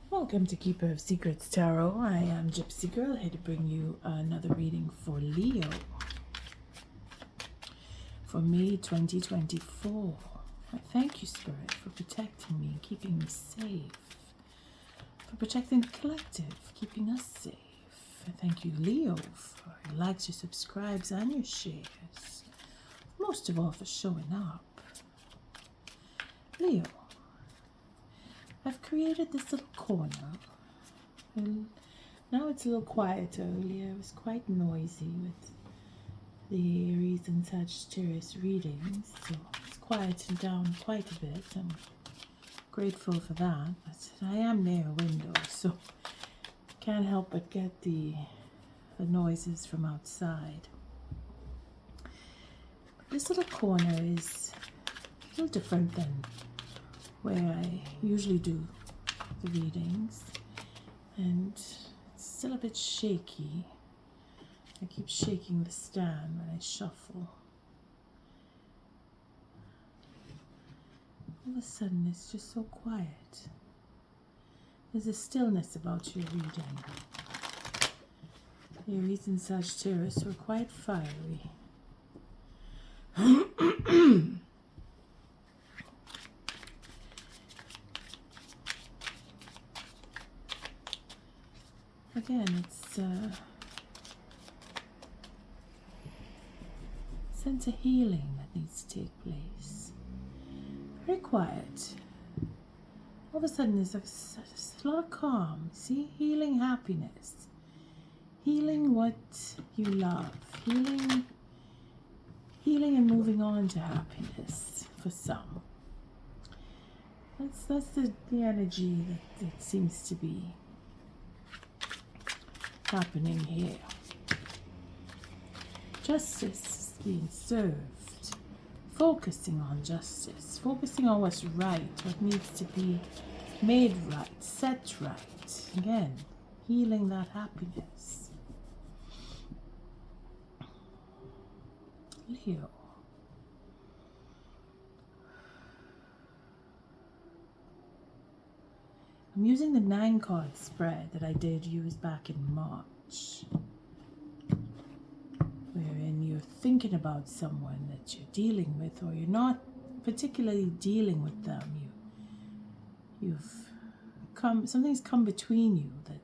Welcome to Keeper of Secrets Tarot. I am Gypsy Girl, here to bring you another reading for Leo for May 2024. I thank you, Spirit, for protecting me and keeping me safe, for protecting the collective, keeping us safe. I thank you, Leo, for your likes, your subscribes, and your shares. Most of all, for showing up. Leo, I've created this little corner, and now it's a little quieter. Earlier it was quite noisy with the Aries and Sagittarius readings, so it's quieted down quite a bit. I'm grateful for that, but I am near a window, so can't help but get the noises from outside. But this little corner is a little different than where I usually do the readings, and it's still a bit shaky. I keep shaking the stand when I shuffle. All of a sudden it's just so quiet. There's a stillness about your reading. Aries and Sagittarius were quite fiery. Again, it's a sense of healing that needs to take place. Very quiet. All of a sudden, there's a lot of calm. See? Healing happiness. Healing what you love. Healing and moving on to happiness for some. That's the energy that seems to be happening here. Justice is being served. Focusing on justice. Focusing on what's right. What needs to be made right. Set right. Again, healing that happiness. Leo. I'm using the 9-card spread that I did use back in March, wherein you're thinking about someone that you're dealing with, or you're not particularly dealing with them. Something's come between you that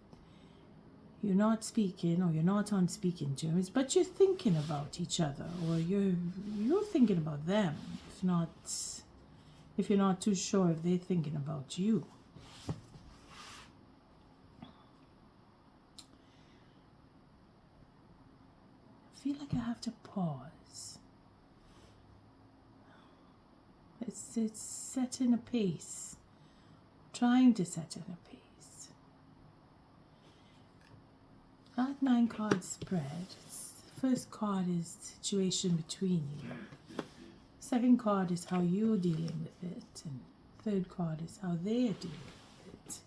you're not speaking, or you're not on speaking terms, but you're thinking about each other, or you're thinking about them, if you're not too sure if they're thinking about you. I feel like I have to pause. It's setting a pace, trying to set in a pace. That 9-card spread, the first card is the situation between you. Second card is how you're dealing with it, and third card is how they're dealing with it.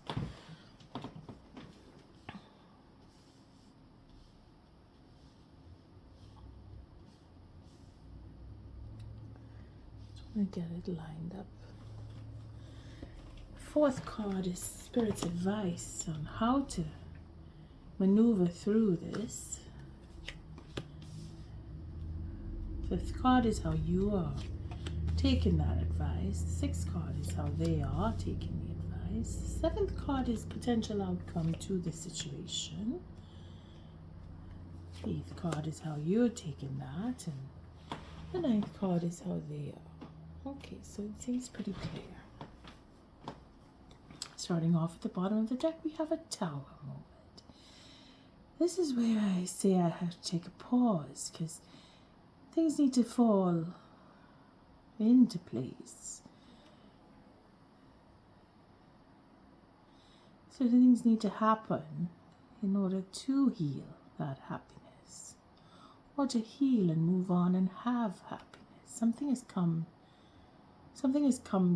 Let me get it lined up. Fourth card is Spirit's advice on how to maneuver through this. Fifth card is how you are taking that advice. Sixth card is how they are taking the advice. Seventh card is potential outcome to the situation. Eighth card is how you're taking that, and the 9th card is how they are. Okay, so it seems pretty clear. Starting off at the bottom of the deck, we have a Tower moment. This is where I say I have to take a pause, because things need to fall into place. So things need to happen in order to heal that happiness, or to heal and move on and have happiness. Something has come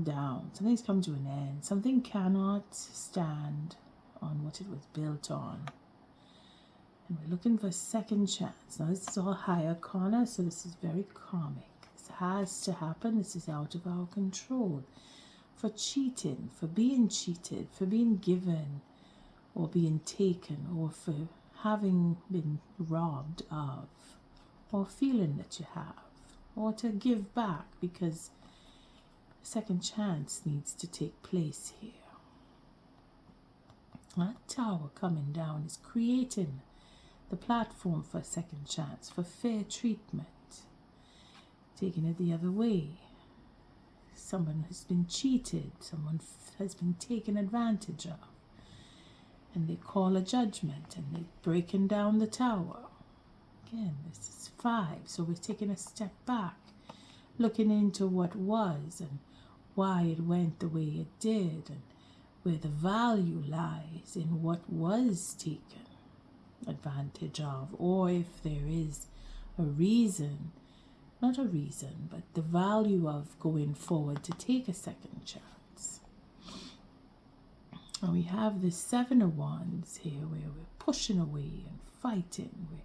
down, something's come to an end, something cannot stand on what it was built on. And we're looking for a second chance. Now this is all higher corner, so this is very karmic. This has to happen, this is out of our control. For cheating, for being cheated, for being given or being taken, or for having been robbed of, or feeling that you have, or to give back, because a second chance needs to take place here. That tower coming down is creating the platform for a second chance, for fair treatment. Taking it the other way. Someone has been cheated, someone has been taken advantage of, and they call a judgment and they're breaking down the tower. Again, this is 5, so we're taking a step back, looking into what was and why it went the way it did, and where the value lies in what was taken advantage of, or if there is a reason, not a reason, but the value of going forward to take a second chance. And we have this 7 of Wands here, where we're pushing away and fighting, we're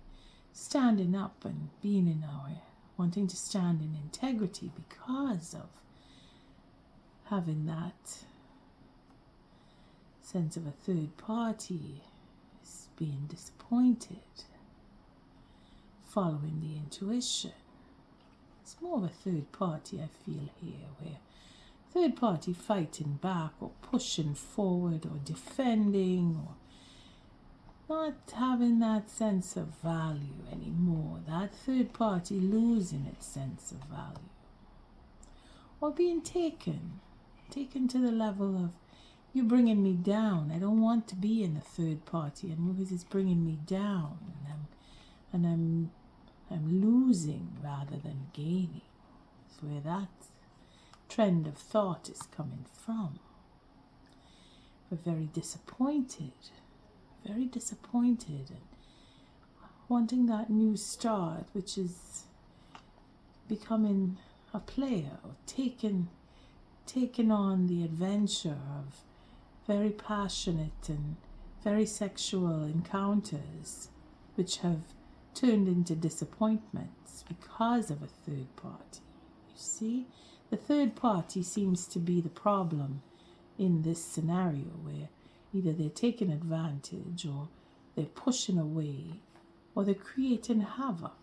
standing up and being in our, wanting to stand in integrity because of having that sense of a third party is being disappointed, following the intuition. It's more of a third party, I feel here, where third party fighting back or pushing forward or defending, or not having that sense of value anymore. That third party losing its sense of value, or being taken to the level of, you're bringing me down. I don't want to be in the third party, and because it's bringing me down, and I'm losing rather than gaining. It's where that trend of thought is coming from. We're very disappointed, and wanting that new start, which is becoming a player, or taking on the adventure of very passionate and very sexual encounters, which have turned into disappointments because of a third party. You see, the third party seems to be the problem in this scenario, where either they're taking advantage, or they're pushing away, or they're creating havoc.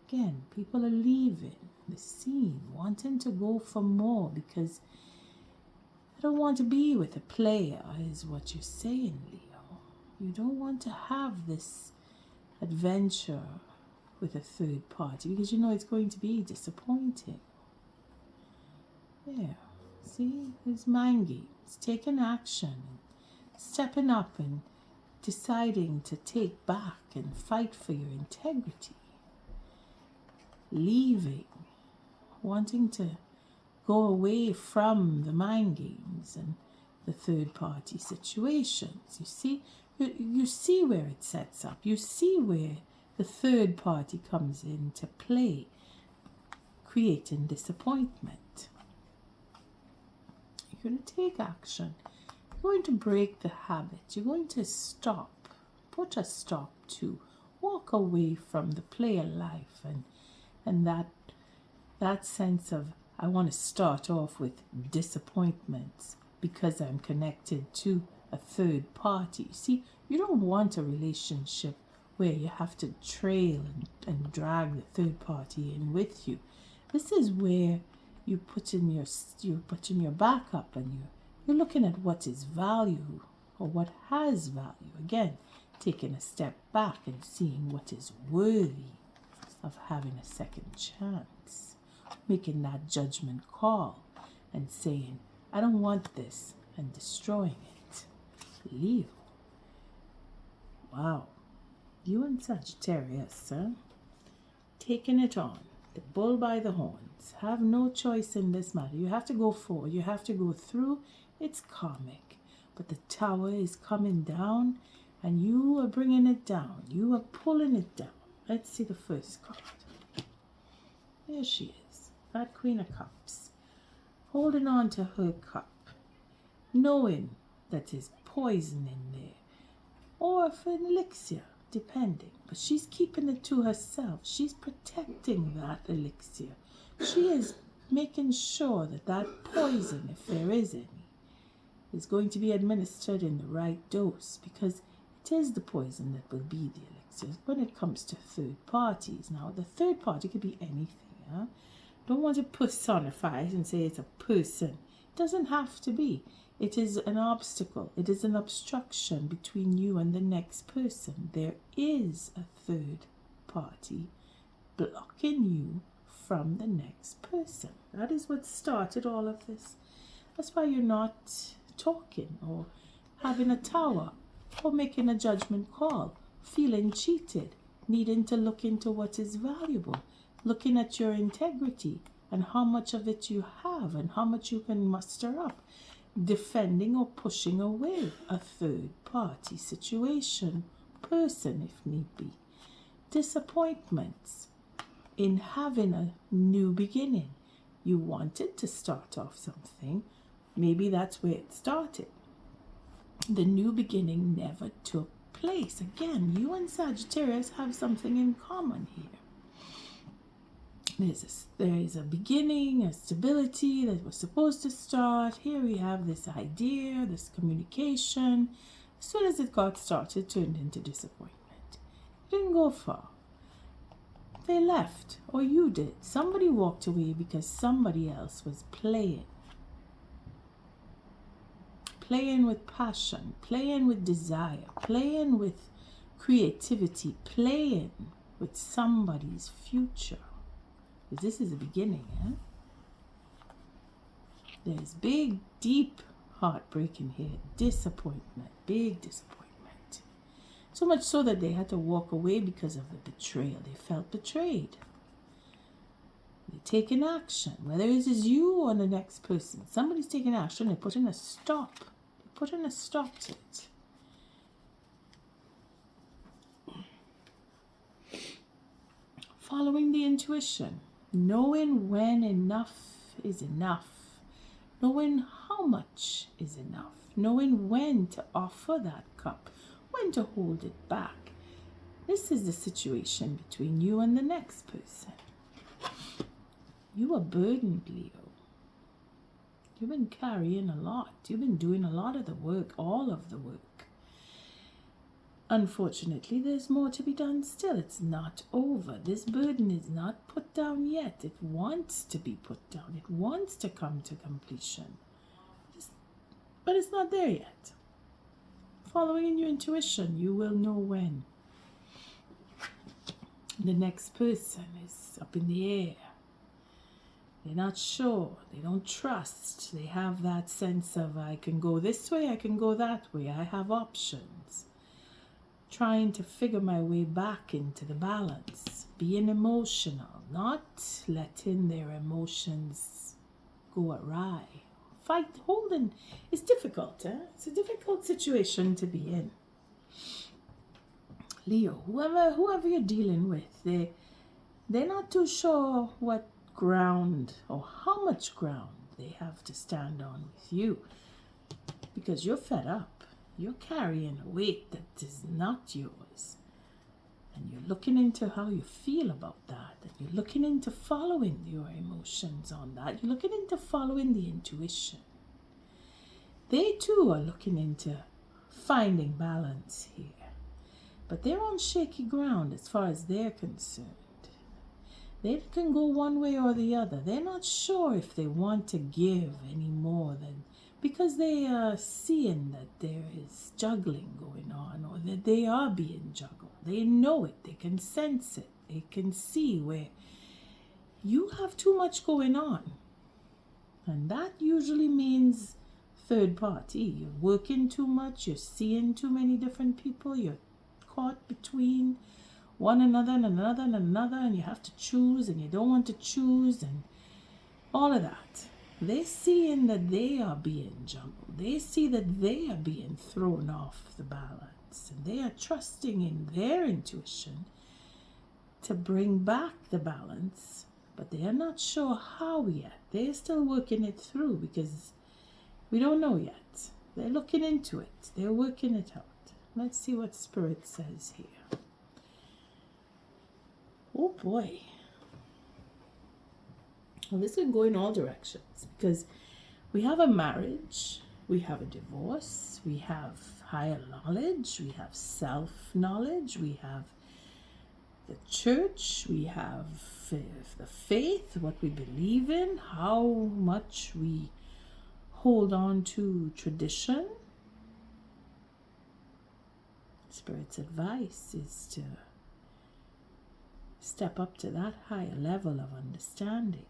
Again, people are leaving the scene, wanting to go for more, because I don't want to be with a player, is what you're saying, Leo. You don't want to have this adventure with a third party, because you know it's going to be disappointing. Yeah, see, there's mind games, taking action, stepping up and deciding to take back and fight for your integrity. Leaving, wanting to go away from the mind games and the third party situations. You see where it sets up. You see where the third party comes into play, creating disappointment. You're going to take action. You're going to break the habit. You're going to stop, put a stop to, walk away from the player life and that sense of, I want to start off with disappointments because I'm connected to a third party. See, you don't want a relationship where you have to trail and drag the third party in with you. This is where you put in your backup, and you're looking at what is value, or what has value. Again, taking a step back and seeing what is worthy of having a second chance, making that judgment call and saying, I don't want this, and destroying it. Leo. Wow. You and Sagittarius, huh? Taking it on. The bull by the horns. Have no choice in this matter. You have to go forward. You have to go through. It's karmic. But the tower is coming down, and you are bringing it down. You are pulling it down. Let's see the first card. There she is. That Queen of Cups. Holding on to her cup. Knowing that there's poison in there. Or for an elixir, depending. But she's keeping it to herself. She's protecting that elixir. She is making sure that that poison, if there is any, is going to be administered in the right dose, because it is the poison that will be the elixir when it comes to third parties. Now, the third party could be anything. Huh? Don't want to personify it and say it's a person. It doesn't have to be. It is an obstacle. It is an obstruction between you and the next person. There is a third party blocking you from the next person. That is what started all of this. That's why you're not talking or having a tower or making a judgment call, feeling cheated, needing to look into what is valuable, looking at your integrity and how much of it you have and how much you can muster up, defending or pushing away a third party situation, person if need be. Disappointments in having a new beginning. You wanted to start off something. Maybe that's where it started. The new beginning never took place. Again, you and Sagittarius have something in common here. There is a beginning, a stability that was supposed to start. Here we have this idea, this communication. As soon as it got started, it turned into disappointment. It didn't go far. They left, or you did. Somebody walked away because somebody else was playing. Playing with passion, playing with desire, playing with creativity, playing with somebody's future. Because this is the beginning, eh? There's big, deep heartbreak in here. Disappointment, big disappointment. So much so that they had to walk away because of the betrayal. They felt betrayed. They're taking action, whether it is you or the next person. Somebody's taking action. They're putting a stop. They're putting a stop to it. Following the intuition. Knowing when enough is enough. Knowing how much is enough. Knowing when to offer that cup. When to hold it back. This is the situation between you and the next person. You are burdened, Leo. You've been carrying a lot. You've been doing a lot of the work, all of the work. Unfortunately, there's more to be done still. It's not over. This burden is not put down yet. It wants to be put down. It wants to come to completion. But it's not there yet. Following in your intuition, you will know when. The next person is up in the air. They're not sure. They don't trust. They have that sense of, I can go this way, I can go that way. I have options. Trying to figure my way back into the balance. Being emotional. Not letting their emotions go awry. Holding is difficult. It's a difficult situation to be in. Leo, whoever you're dealing with, they're not too sure what ground or how much ground they have to stand on with you, because you're fed up. You're carrying a weight that is not yours. And you're looking into how you feel about that. And you're looking into following your emotions on that. You're looking into following the intuition. They too are looking into finding balance here. But they're on shaky ground as far as they're concerned. They can go one way or the other. They're not sure if they want to give any more than, because they are seeing that there is juggling going on, or that they are being juggled. They know it. They can sense it. They can see where you have too much going on. And that usually means third party. You're working too much. You're seeing too many different people. You're caught between one another and another and another, and you have to choose, and you don't want to choose, and all of that. They're seeing that they are being juggled. They see that they are being thrown off the balance, and they are trusting in their intuition to bring back the balance, but they are not sure how yet. They're still working it through because we don't know yet. They're looking into it. They're working it out. Let's see what Spirit says here. Oh boy. Well, this can go in all directions because we have a marriage We have a divorce, we have higher knowledge, we have self-knowledge, we have the church, we have the faith, what we believe in, how much we hold on to tradition. Spirit's advice is to step up to that higher level of understanding.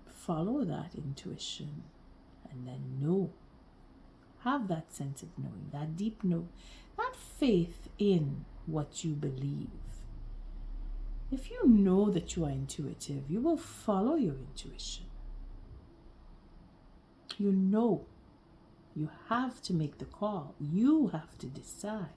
Follow that intuition and then know. Have that sense of knowing, that deep know, that faith in what you believe. If you know that you are intuitive, you will follow your intuition. You know. You have to make the call. You have to decide.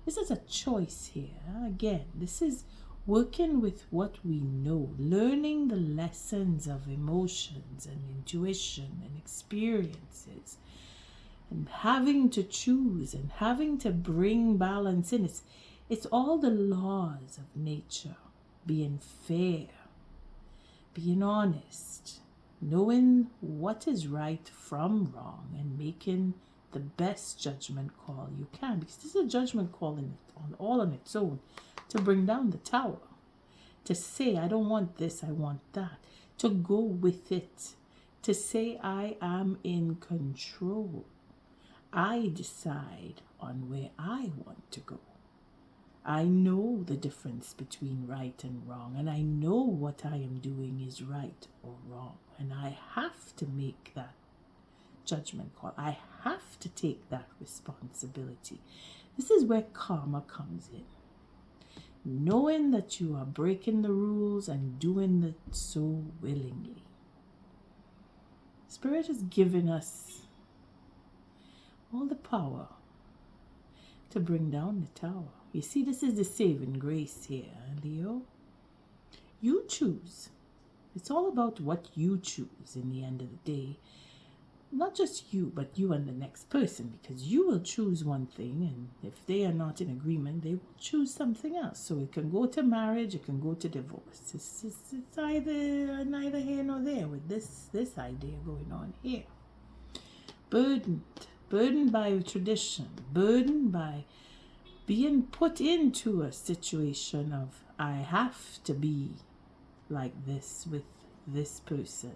This is a choice here. Again, this is working with what we know, learning the lessons of emotions and intuition and experiences, and having to choose and having to bring balance in. It's all the laws of nature, being fair, being honest, knowing what is right from wrong, and making the best judgment call you can, because this is a judgment call all on its own, to bring down the tower, to say, I don't want this, I want that, to go with it, to say, I am in control. I decide on where I want to go. I know the difference between right and wrong, and I know what I am doing is right or wrong, and I have to make that judgment call. I have to take that responsibility. This is where karma comes in. Knowing that you are breaking the rules and doing it so willingly. Spirit has given us all the power to bring down the tower. You see, this is the saving grace here, Leo. You choose. It's all about what you choose in the end of the day. Not just you, but you and the next person, because you will choose one thing, and if they are not in agreement, they will choose something else. So it can go to marriage, it can go to divorce. It's either neither here nor there with this idea going on here. Burdened by tradition, burdened by being put into a situation of, I have to be like this with this person.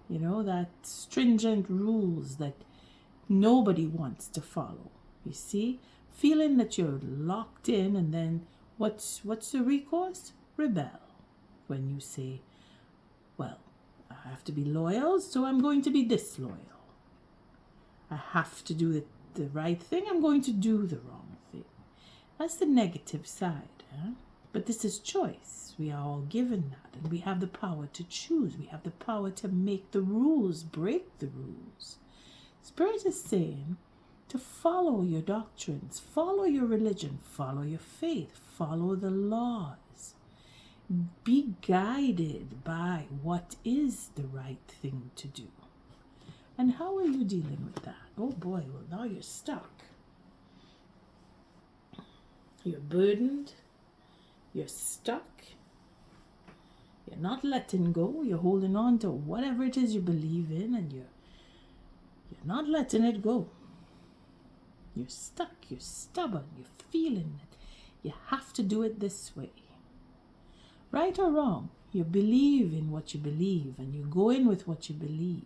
You know, that stringent rules that nobody wants to follow. You see, feeling that you're locked in, and then what's the recourse? Rebel. When you say, well, I have to be loyal, so I'm going to be disloyal. I have to do the right thing, I'm going to do the wrong thing. That's the negative side. But this is choice. We are all given that, and we have the power to choose. We have the power to make the rules, break the rules. Spirit is saying to follow your doctrines, follow your religion, follow your faith, follow the laws. Be guided by what is the right thing to do. And how are you dealing with that? Oh boy, well now you're stuck. You're burdened. You're stuck. You're not letting go. You're holding on to whatever it is you believe in, and you're not letting it go. You're stuck. You're stubborn. You're feeling it. You have to do it this way. Right or wrong, you believe in what you believe, and you go in with what you believe.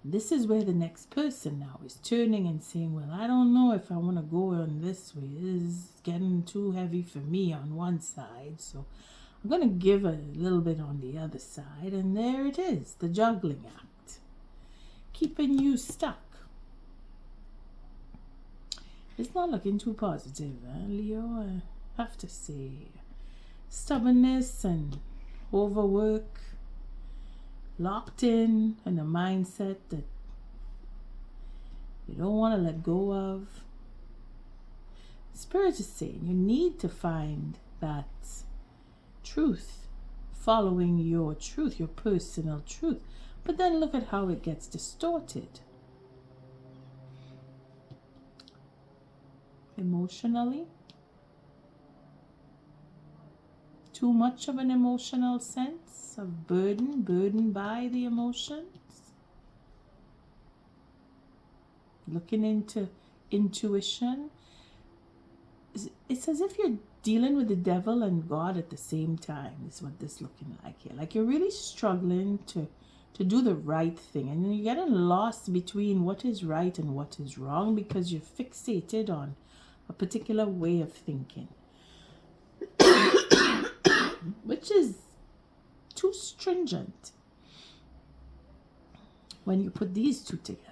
This is where the next person now is turning and saying, well, I don't know if I want to go on this way. This is getting too heavy for me on one side, so I'm going to give a little bit on the other side. And there it is, the juggling act, keeping you stuck. It's not looking too positive, Leo, I have to say. Stubbornness and overwork, locked in a mindset that you don't want to let go of. Spirit is saying you need to find that truth, following your truth, your personal truth. But then look at how it gets distorted. Emotionally, too much of an emotional sense of burdened by the emotions. looking into intuition. It's as if you're dealing with the devil and God at the same time, is what this looking like here. Like you're really struggling to do the right thing, and you're getting lost between what is right and what is wrong because you're fixated on a particular way of thinking, which is too stringent when you put these two together.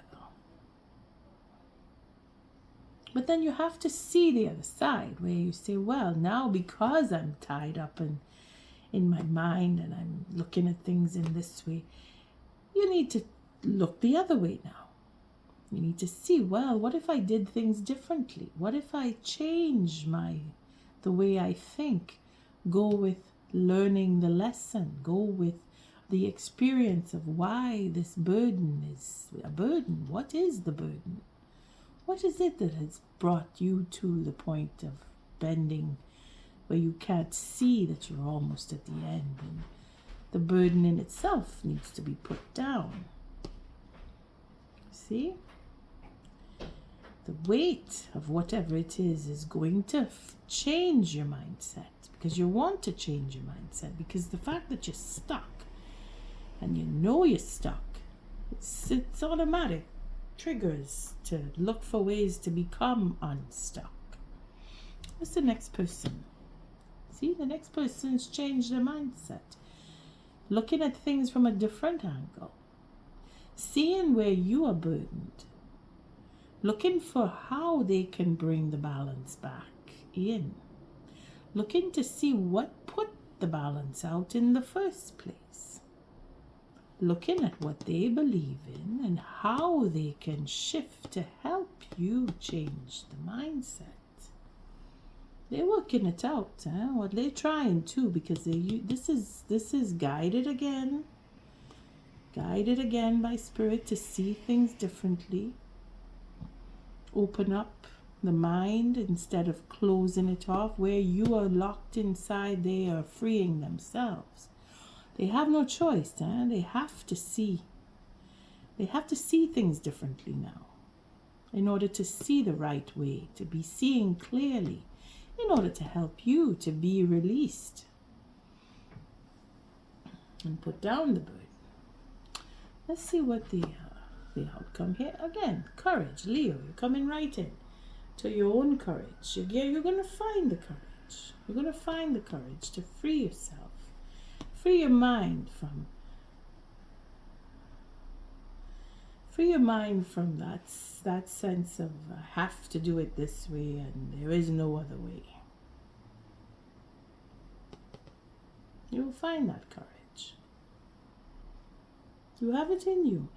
But then you have to see the other side where you say, well, now because I'm tied up in my mind and I'm looking at things in this way, you need to look the other way now. You need to see, well, what if I did things differently? What if I change the way I think? Go with learning the lesson. Go with the experience of why this burden is a burden. What is the burden? What is it that has brought you to the point of bending where you can't see that you're almost at the end, and the burden in itself needs to be put down? See? The weight of whatever it is going to change your mindset, because you want to change your mindset, because the fact that you're stuck and you know you're stuck, it's automatic triggers to look for ways to become unstuck. What's the next person? See, the next person's changed their mindset, looking at things from a different angle, seeing where you are burdened, looking for how they can bring the balance back in, looking to see what put the balance out in the first place, looking at what they believe in and how they can shift to help you change the mindset. They're working it out, what they're trying to, because this is guided again by spirit to see things differently. Open up the mind instead of closing it off. Where you are locked inside, they are freeing themselves. They have no choice. They have to see. They have to see things differently now, in order to see the right way, to be seeing clearly, in order to help you to be released and put down the burden. Let's see what the outcome here. Again, courage. Leo, you're coming right in to your own courage. You're going to find the courage. You're going to find the courage to free yourself. Free your mind from that sense of I have to do it this way and there is no other way. You will find that courage. You have it in you.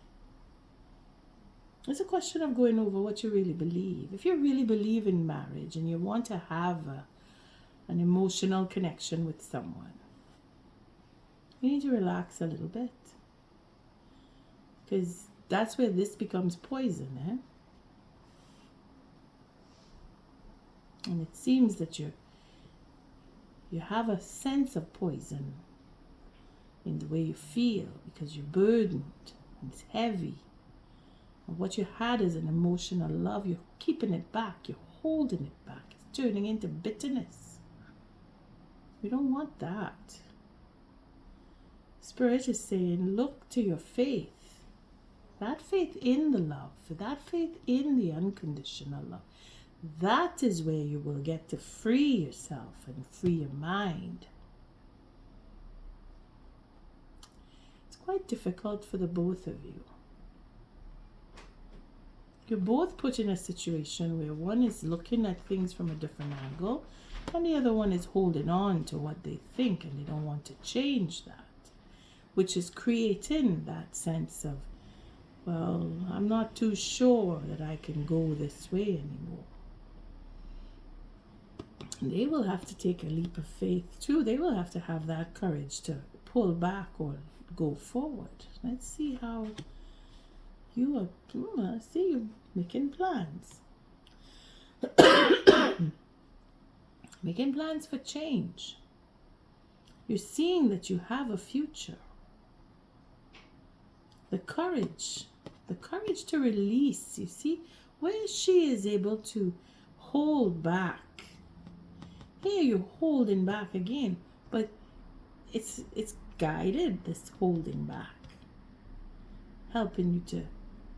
It's a question of going over what you really believe. If you really believe in marriage and you want to have an emotional connection with someone, you need to relax a little bit, because that's where this becomes poison, And it seems that you have a sense of poison in the way you feel, because you're burdened. It's heavy. And what you had as an emotional love, you're keeping it back. You're holding it back. It's turning into bitterness. You don't want that. Spirit is saying, look to your faith. That faith in the love, that faith in the unconditional love. That is where you will get to free yourself and free your mind. It's quite difficult for the both of you. You're both put in a situation where one is looking at things from a different angle and the other one is holding on to what they think and they don't want to change that, which is creating that sense of, well, I'm not too sure that I can go this way anymore. And they will have to take a leap of faith too. They will have to have that courage to pull back or go forward. Let's see how you are. I see you making plans. Making plans for change. You're seeing that you have a future. The courage to release. You see, where she is able to hold back. Here you're holding back again, but it's guided, this holding back, helping you to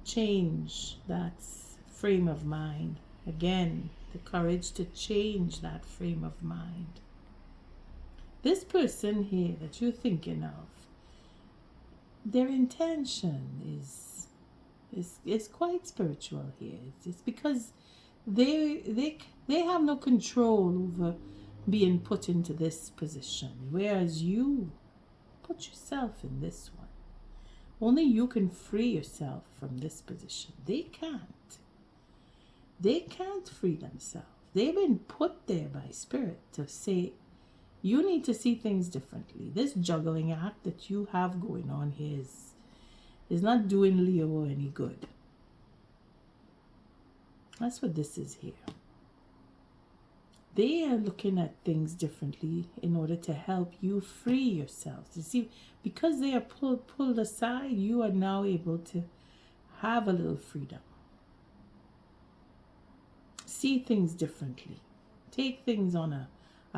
change that frame of mind. Again, the courage to change that frame of mind. This person here that you're thinking of, their intention is quite spiritual here. It's because they have no control over being put into this position, whereas you put yourself in this one. Only you can free yourself from this position. They can't. They can't free themselves. They've been put there by Spirit to say, you need to see things differently. This juggling act that you have going on here is not doing Leo any good. That's what this is here. They are looking at things differently in order to help you free yourselves. You see, because they are pulled aside, you are now able to have a little freedom. See things differently. Take things on a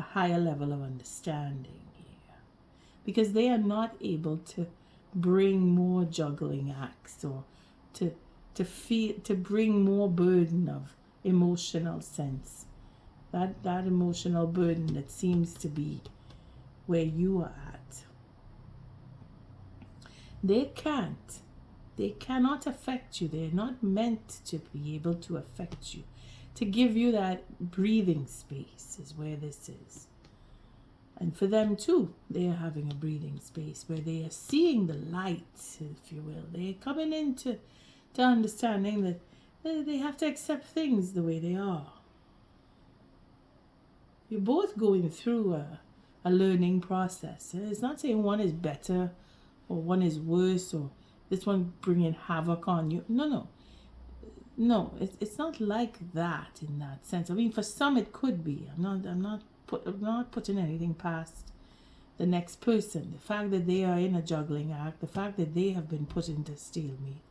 higher level of understanding here. Because they are not able to bring more juggling acts or to bring more burden of emotional sense. That emotional burden that seems to be where you are at. They cannot affect you. They're not meant to be able to affect you. To give you that breathing space is where this is. And for them too, they are having a breathing space where they are seeing the light, if you will. They're coming into understanding that they have to accept things the way they are. You're both going through a learning process. It's not saying one is better or one is worse or this one bringing havoc on you. No, it's not like that in that sense. I mean, for some it could be. I'm not putting anything past the next person. The fact that they are in a juggling act, the fact that they have been put into stalemate,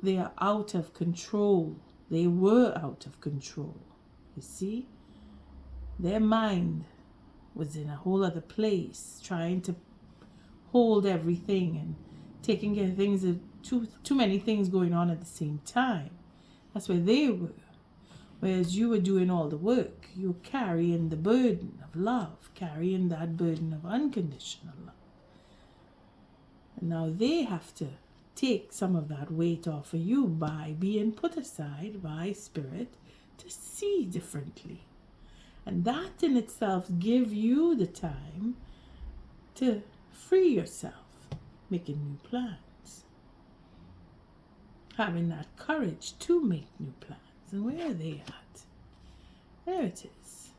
they are out of control. They were out of control. You see? Their mind was in a whole other place, trying to hold everything and taking care of things, too many things going on at the same time. That's where they were. Whereas you were doing all the work. You were carrying the burden of love, carrying that burden of unconditional love. And now they have to take some of that weight off of you by being put aside by Spirit to see differently. And that in itself give you the time to free yourself, making new plans. Having that courage to make new plans. And where are they at? There it is.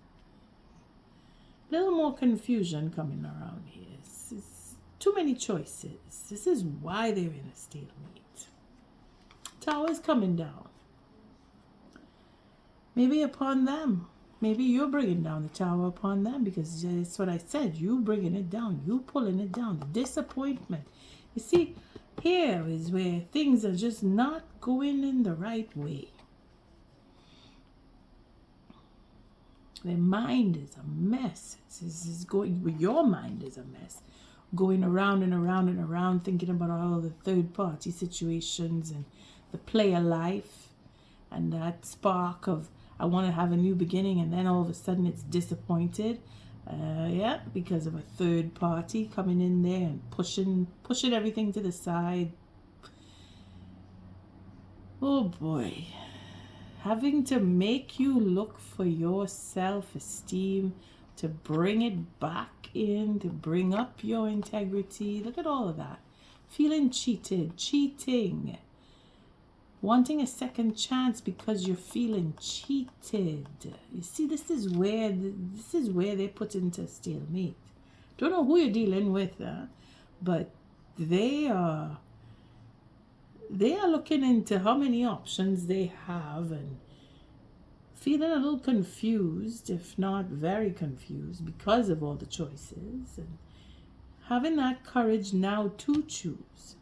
A little more confusion coming around here. It's too many choices. This is why they're in a stalemate. Tower's coming down. Maybe upon them. Maybe you're bringing down the tower upon them, because it's what I said. You bringing it down. You pulling it down. The disappointment. You see, here is where things are just not going in the right way. Their mind is a mess. Your mind is a mess. Going around and around and around, thinking about all the third-party situations and the player life and that spark of, I want to have a new beginning, and then all of a sudden it's disappointed. Because of a third party coming in there and pushing everything to the side. Oh boy. Having to make you look for your self-esteem, to bring it back in, to bring up your integrity. Look at all of that. Feeling cheated, cheating. Wanting a second chance because you're feeling cheated. You see, this is where they're put into stalemate. Don't know who you're dealing with, but they are looking into how many options they have and feeling a little confused, if not very confused, because of all the choices, and having that courage now to choose.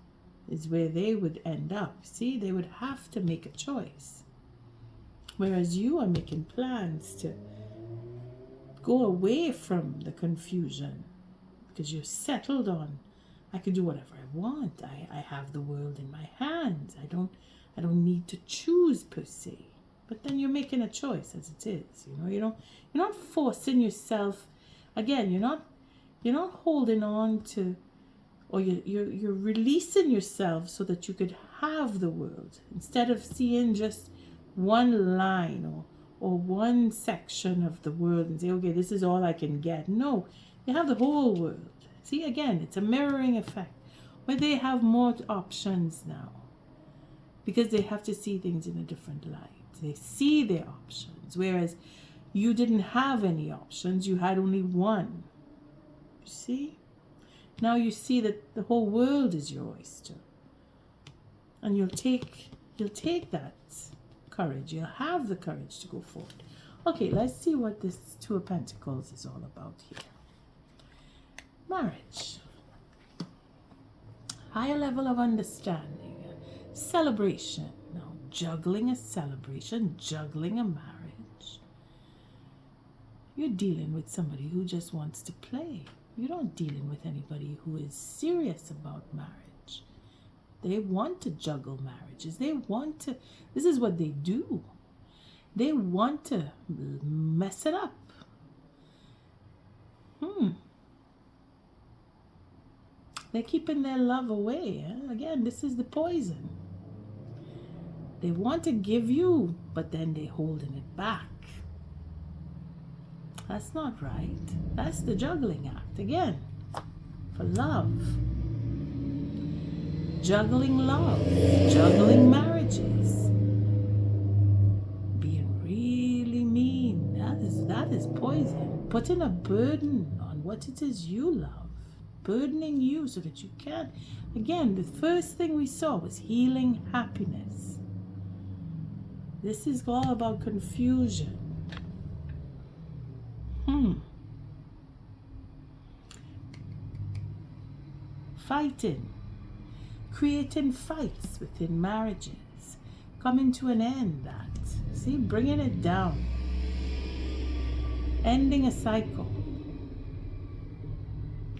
is where they would end up. See, they would have to make a choice. Whereas you are making plans to go away from the confusion because you're settled on, I can do whatever I want. I have the world in my hands. I don't need to choose per se. But then you're making a choice as it is. You're not forcing yourself. Again, you're not holding on to, or you're releasing yourself so that you could have the world instead of seeing just one line or one section of the world and say, okay, this is all I can get. No, you have the whole world. See, again, it's a mirroring effect where they have more options now because they have to see things in a different light. They see their options, whereas you didn't have any options. You had only one. You see? Now you see that the whole world is your oyster. And you'll take that courage. You'll have the courage to go forward. Okay, let's see what this Two of Pentacles is all about here. Marriage. Higher level of understanding. Celebration. Now, juggling a celebration, juggling a marriage. You're dealing with somebody who just wants to play. You're not dealing with anybody who is serious about marriage. They want to juggle marriages. This is what they do. They want to mess it up. They're keeping their love away. Again, this is the poison. They want to give you, but then they're holding it back. That's not right. That's the juggling act. Again, for love. Juggling love. Juggling marriages. Being really mean. That is poison. Putting a burden on what it is you love. Burdening you so that you can't. Again, the first thing we saw was healing happiness. This is all about confusion. Fighting. Creating fights within marriages. Coming to an end, that. See, bringing it down. Ending a cycle.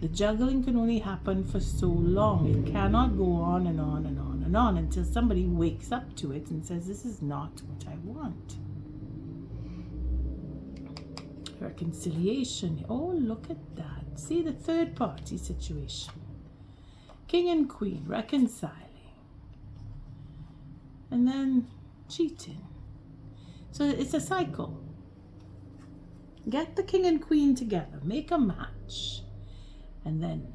The juggling can only happen for so long. It cannot go on and on and on and on until somebody wakes up to it and says, this is not what I want. Reconciliation. Oh, look at that. See, the third party situation. King and Queen reconciling. And then cheating. So it's a cycle. Get the King and Queen together. Make a match. And then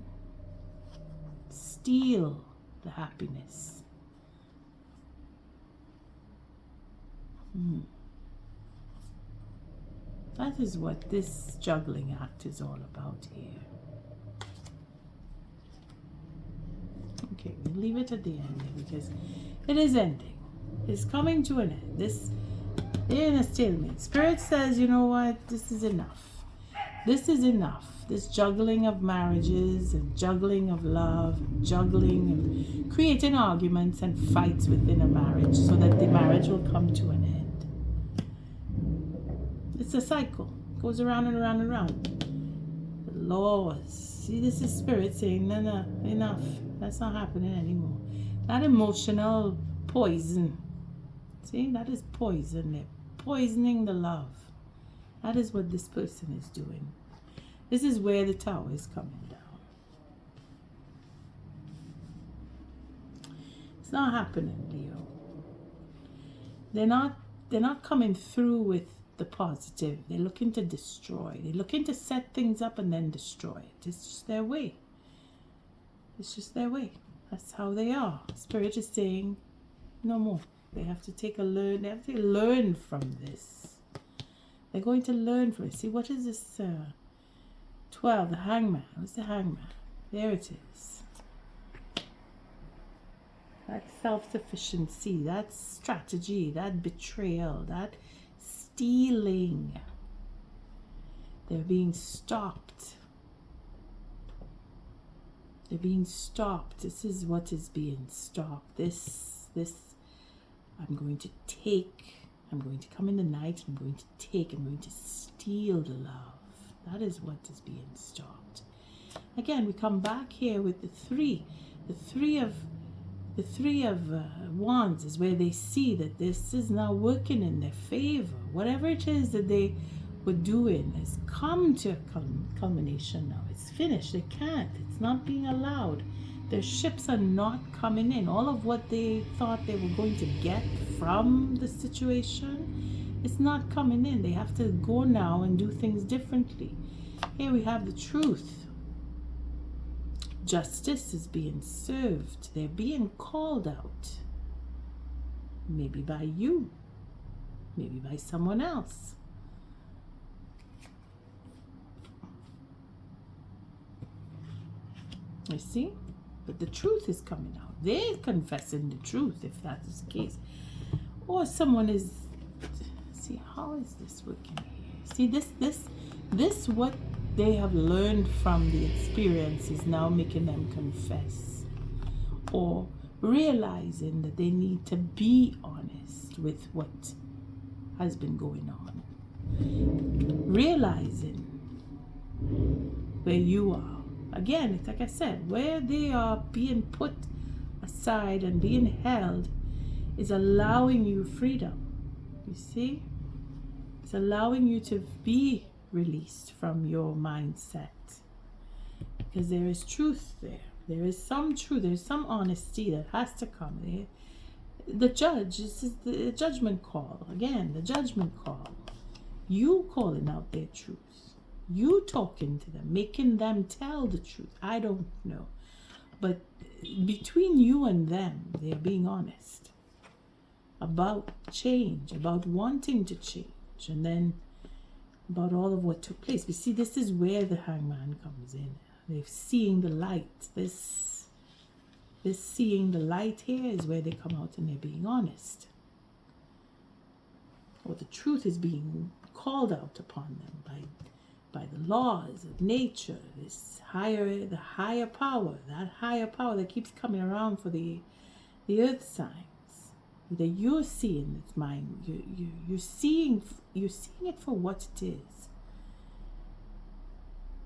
steal the happiness. That is what this juggling act is all about here. Okay, we'll leave it at the ending because it is ending. It's coming to an end. They're in a stalemate. Spirit says, you know what? This is enough. This is enough. This juggling of marriages and juggling of love, and juggling and creating arguments and fights within a marriage so that the marriage will come to an end. It's a cycle. It goes around and around and around. The laws. See, this is Spirit saying, no, enough. That's not happening anymore. That emotional poison. See, that is poison. They're poisoning the love. That is what this person is doing. This is where the Tower is coming down. It's not happening, Leo. They're not coming through with the positive. They're looking to destroy. They're looking to set things up and then destroy it. It's just their way. It's just their way. That's how they are. Spirit is saying no more. They have to learn from this. They're going to learn from it. See, what is this? 12, the Hangman. What's the Hangman? There it is. That self-sufficiency, that strategy, that betrayal, that stealing. They're being stopped. They're being stopped. This is what is being stopped. This, I'm going to take, I'm going to come in the night, I'm going to take, I'm going to steal the love. That is what is being stopped. Again, we come back here with the three of wands is where they see that this is now working in their favor. Whatever it is that they were doing has come to a culmination now. It's finished. They can't. It's not being allowed. Their ships are not coming in. All of what they thought they were going to get from the situation, it's not coming in. They have to go now and do things differently. Here we have the truth. Justice is being served. They're being called out. Maybe by you. Maybe by someone else. You see? But the truth is coming out. They're confessing the truth, if that is the case. Or someone is... See, how is this working here? See, this what they have learned from the experience is now making them confess. Or realizing that they need to be honest with what has been going on. Realizing where you are. Again, it's like I said, where they are being put aside and being held is allowing you freedom. You see? It's allowing you to be released from your mindset. Because there is truth there. There is some truth. There is some honesty that has to come there. The judge, this is the judgment call. Again, the judgment call. You calling out their truth. You talking to them, making them tell the truth. I don't know. But between you and them, they're being honest about change, about wanting to change, and then about all of what took place. We see this is where the hangman comes in. They're seeing the light. This seeing the light here is where they come out and they're being honest. Or the truth is being called out upon them by the laws of nature, the higher power, that higher power that keeps coming around for the earth signs. That you're seeing it's mine. You're seeing it for what it is.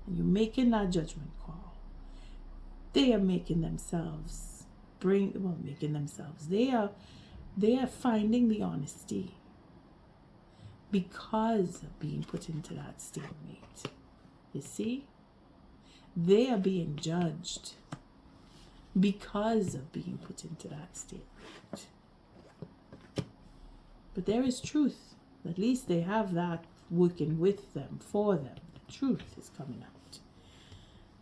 And you're making that judgment call. They are making themselves They are finding the honesty because of being put into that stalemate. You see? They are being judged because of being put into that stalemate. But there is truth. At least they have that working with them, for them. The truth is coming out.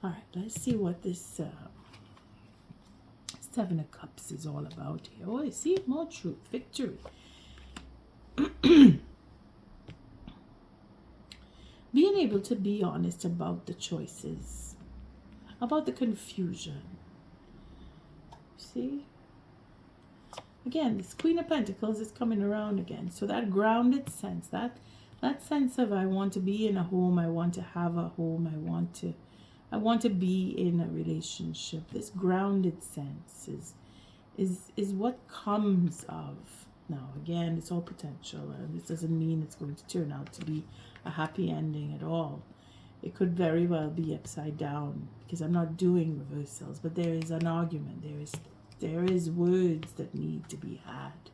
All right, let's see what this Seven of Cups is all about here. Oh, you see? More truth. Victory. Being able to be honest about the choices, about the confusion. See? Again, this Queen of Pentacles is coming around again. So that grounded sense, that sense of I want to be in a home, I want to have a home, I want to be in a relationship. This grounded sense is what comes of. Now, again, it's all potential, and this doesn't mean it's going to turn out to be a happy ending at all. It could very well be upside down, because I'm not doing reversals, but there is an argument. There is words that need to be had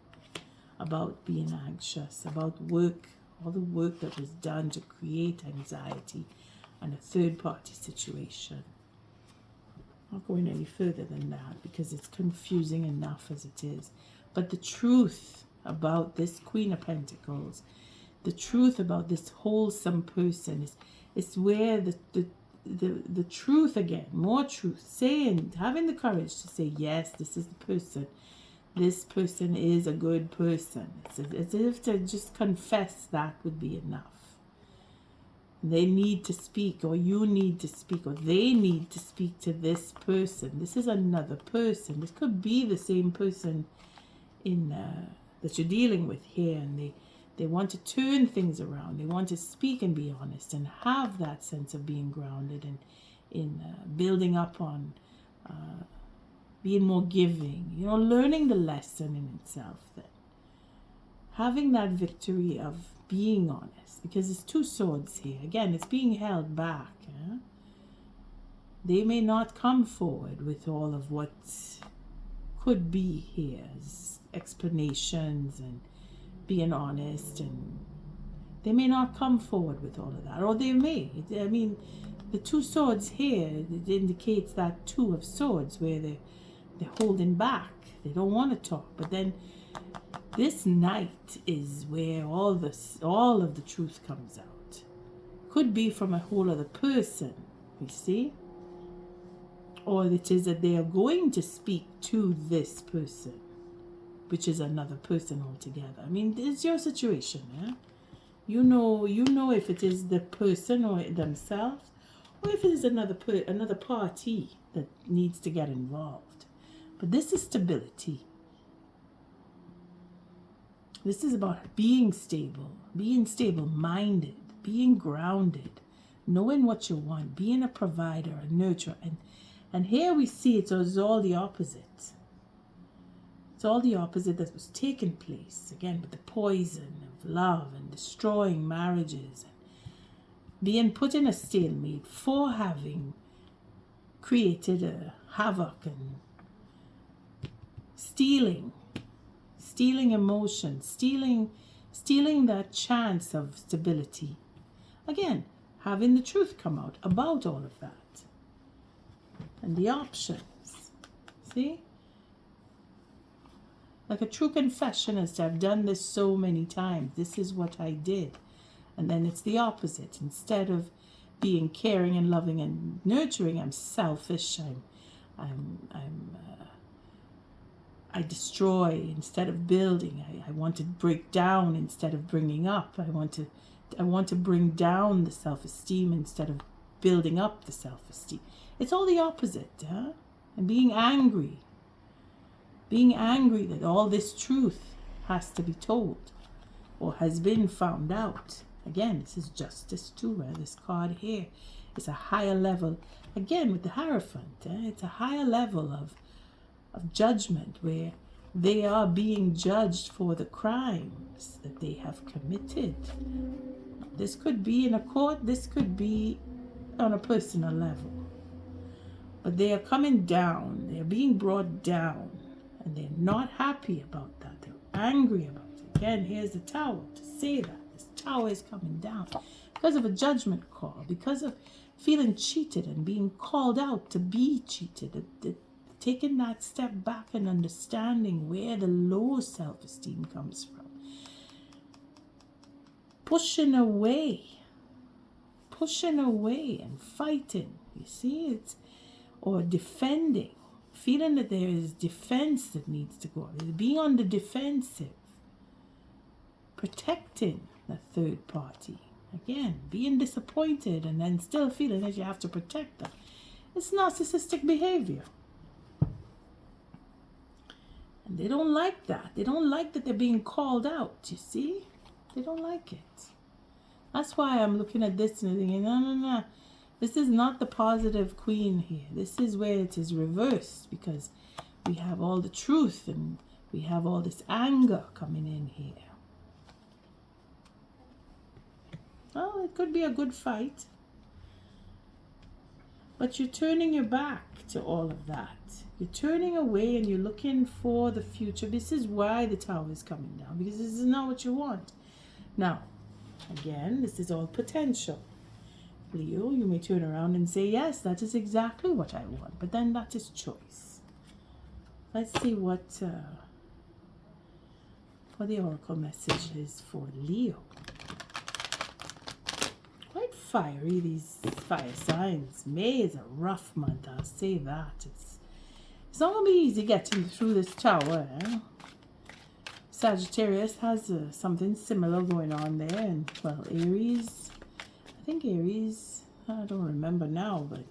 about being anxious, about work, all the work that was done to create anxiety and a third-party situation. I'm not going any further than that because it's confusing enough as it is. But the truth about this Queen of Pentacles, the truth about this wholesome person is where the truth again, more truth, saying, having the courage to say, yes, this is the person. This person is a good person. It's as if to just confess that would be enough. They need to speak, or you need to speak, or they need to speak to this person. This is another person. This could be the same person that you're dealing with here, and they want to turn things around. They want to speak and be honest and have that sense of being grounded and in building up on being more giving, you know, learning the lesson in itself, then having that victory of being honest, because it's two swords here. Again, it's being held back. Yeah? They may not come forward with all of what could be here as explanations and being honest, and they may not come forward with all of that, or they may. I mean, the two swords here, it indicates that two of swords where they're holding back. They don't want to talk. But then this Knight is where all of the truth comes out. Could be from a whole other person, you see? Or it is that they are going to speak to this person, which is another person altogether. I mean, it's your situation, yeah? You know if it is the person or themselves, or if it is another party that needs to get involved. But this is stability. This is about being stable-minded, being grounded, knowing what you want, being a provider, a nurturer. And here we see it's all the opposite. It's all the opposite that was taking place, again, with the poison of love and destroying marriages and being put in a stalemate for having created a havoc and stealing emotion, stealing that chance of stability. Again, having the truth come out about all of that. And the options. See? Like a true confession as to I've done this so many times. This is what I did. And then it's the opposite. Instead of being caring and loving and nurturing, I'm selfish. I destroy instead of building. I want to break down instead of bringing up. I want to bring down the self-esteem instead of building up the self-esteem. It's all the opposite, huh? And being angry that all this truth has to be told or has been found out. Again, this is justice too, right? This card here is a higher level. Again, with the Hierophant, it's a higher level of judgment where they are being judged for the crimes that they have committed. This could be in a court, this could be on a personal level. But they are coming down, they're being brought down, and they're not happy about that. They're angry about it. Again, here's the Tower to say that. This Tower is coming down because of a judgment call, because of feeling cheated and being called out to be cheated. Taking that step back and understanding where the low self-esteem comes from. Pushing away and fighting, you see, or defending, feeling that there is defense that needs to go on, being on the defensive, protecting the third party, again, being disappointed and then still feeling that you have to protect them. It's narcissistic behavior. And they don't like that. They don't like that they're being called out, you see? They don't like it. That's why I'm looking at this and thinking, no. This is not the positive queen here. This is where it is reversed, because we have all the truth and we have all this anger coming in here. Well, it could be a good fight. But you're turning your back to all of that. You're turning away and you're looking for the future. This is why the Tower is coming down, because this is not what you want. Now, again, this is all potential. Leo, you may turn around and say, yes, that is exactly what I want. But then that is choice. Let's see what the Oracle message is for Leo. Quite fiery, these fire signs. May is a rough month, I'll say that. It's not going to be easy getting through this Tower. Sagittarius has something similar going on there. And, well, Aries, I think Aries, I don't remember now, but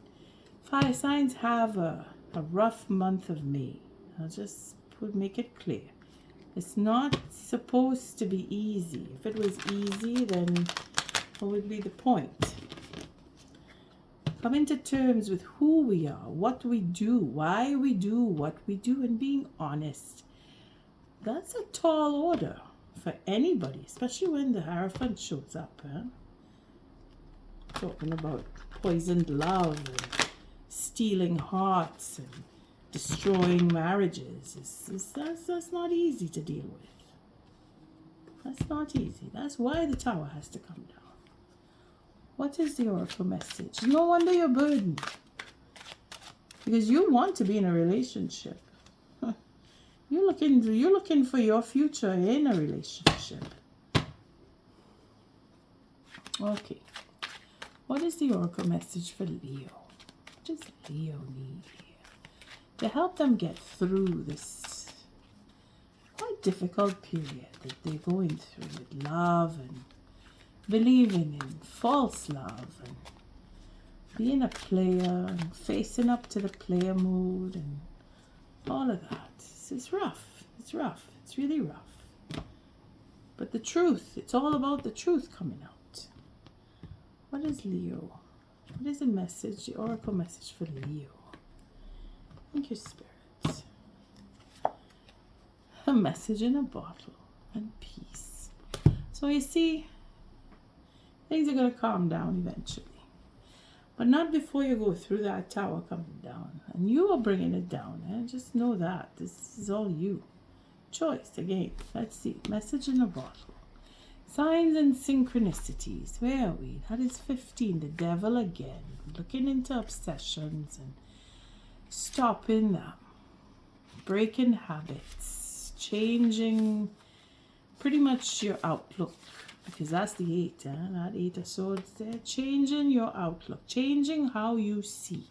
fire signs have a rough month of May. I'll just make it clear. It's not supposed to be easy. If it was easy, then what would be the point? Coming to terms with who we are, what we do, why we do what we do, and being honest. That's a tall order for anybody, especially when the Hierophant shows up. Huh? Talking about poisoned love and stealing hearts and destroying marriages. That's not easy to deal with. That's not easy. That's why the Tower has to come down. What is the Oracle message? No wonder you're burdened. Because you want to be in a relationship. You're looking for your future in a relationship. Okay. What is the Oracle message for Leo? What does Leo need here? To help them get through this quite difficult period that they're going through with love and believing in false love and being a player and facing up to the player mood and all of that. It's rough. It's rough. It's really rough. But the truth, it's all about the truth coming out. What is Leo? What is the message, the Oracle message for Leo? Thank you, Spirit. A message in a bottle and peace. So you see, things are going to calm down eventually. But not before you go through that Tower coming down. And you are bringing it down. And just know that. This is all you. Choice, again. Let's see. Message in a bottle. Signs and synchronicities. Where are we? That is 15. The devil again. Looking into obsessions and stopping them. Breaking habits. Changing pretty much your outlook. Because that's the 8, that 8 of Swords there. Changing your outlook. Changing how you see.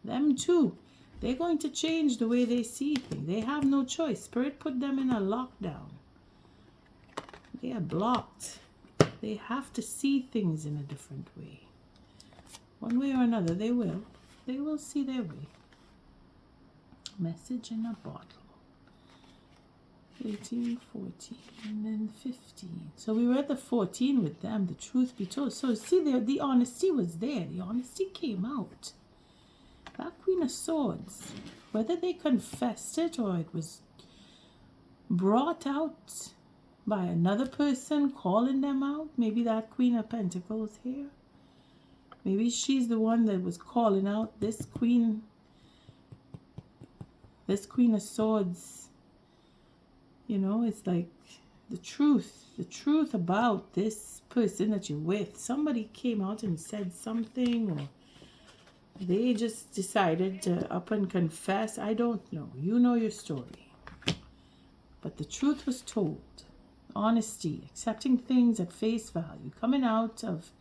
Them too. They're going to change the way they see things. They have no choice. Spirit put them in a lockdown. They are blocked. They have to see things in a different way. One way or another, they will. They will see their way. Message in a bottle. 18, 14, and then 15. So we were at the 14 with them, the truth be told. So see, the honesty was there. The honesty came out. That Queen of Swords, whether they confessed it or it was brought out by another person calling them out. Maybe that Queen of Pentacles here. Maybe she's the one that was calling out this Queen of Swords. You know, it's like the truth about this person that you're with. Somebody came out and said something, or they just decided to up and confess. I don't know. You know your story. But the truth was told. Honesty, accepting things at face value, coming out of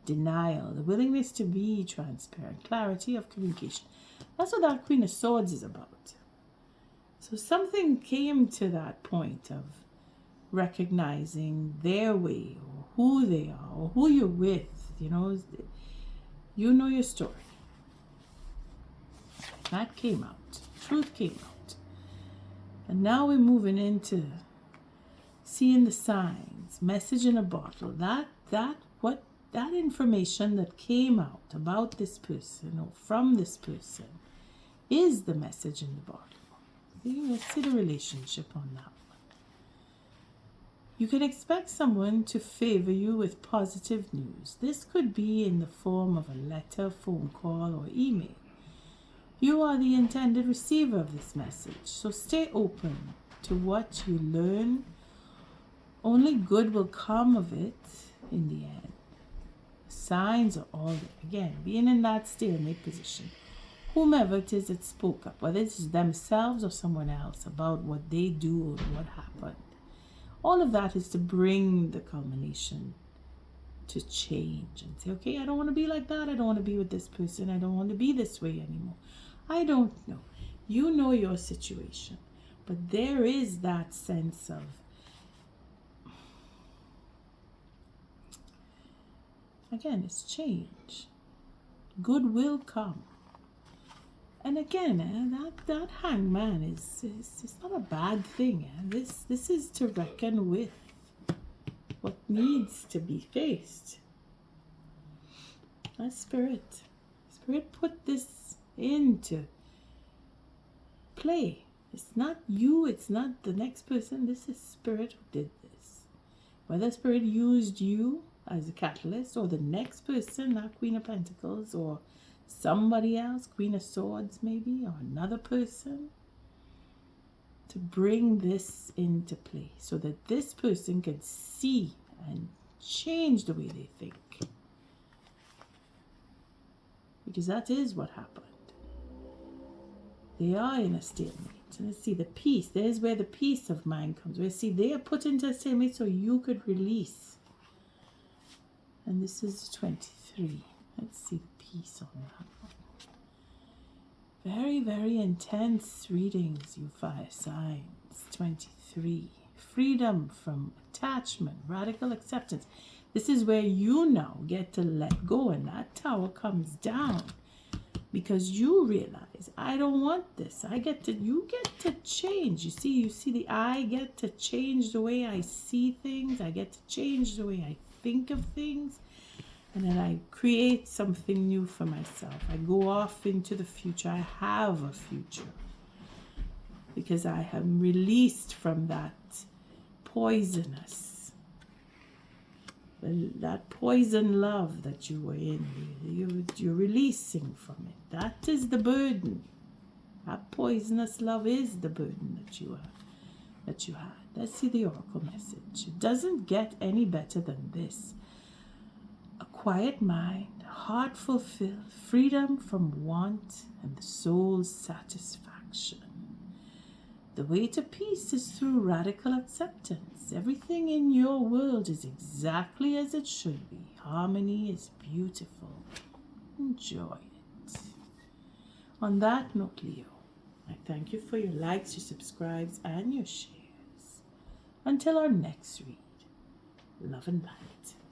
denial, the willingness to be transparent, clarity of communication. That's what that Queen of Swords is about. So something came to that point of recognizing their way, or who they are, or who you're with. You know your story. That came out. Truth came out. And now we're moving into seeing the signs. Message in a bottle. That information that came out about this person or from this person is the message in the bottle. Let's see the relationship on that one. You can expect someone to favor you with positive news. This could be in the form of a letter, phone call, or email. You are the intended receiver of this message, so stay open to what you learn. Only good will come of it in the end. Signs are all there. Again, being in that stalemate position. Whomever it is that spoke up, whether it's themselves or someone else, about what they do or what happened. All of that is to bring the culmination to change and say, okay, I don't want to be like that. I don't want to be with this person. I don't want to be this way anymore. I don't know. You know your situation. But there is that sense of again, it's change. Good will come. And again, that hangman is not a bad thing. This is to reckon with what needs to be faced. That's spirit. Spirit put this into play. It's not you, it's not the next person. This is Spirit who did this. Whether Spirit used you as a catalyst, or the next person, not Queen of Pentacles, or somebody else, Queen of Swords maybe, or another person, to bring this into play so that this person can see and change the way they think. Because that is what happened. They are in a stalemate. And let's see the peace. There's where the peace of mind comes. We see they are put into a stalemate so you could release. And this is 23. Let's see the peace on that one. Very, very intense readings, you fire signs. 23. Freedom from attachment, radical acceptance. This is where you now get to let go, and that tower comes down because you realize, I don't want this. You get to change. You see I get to change the way I see things. I get to change the way I think of things. And then I create something new for myself. I go off into the future. I have a future because I am released from that poisonous, that poison love that you were in. You're releasing from it. That is the burden. That poisonous love is the burden that you had. Let's see the oracle message. It doesn't get any better than this. A quiet mind, heart fulfilled, freedom from want, and the soul's satisfaction. The way to peace is through radical acceptance. Everything in your world is exactly as it should be. Harmony is beautiful. Enjoy it. On that note, Leo, I thank you for your likes, your subscribes, and your shares. Until our next read, love and light.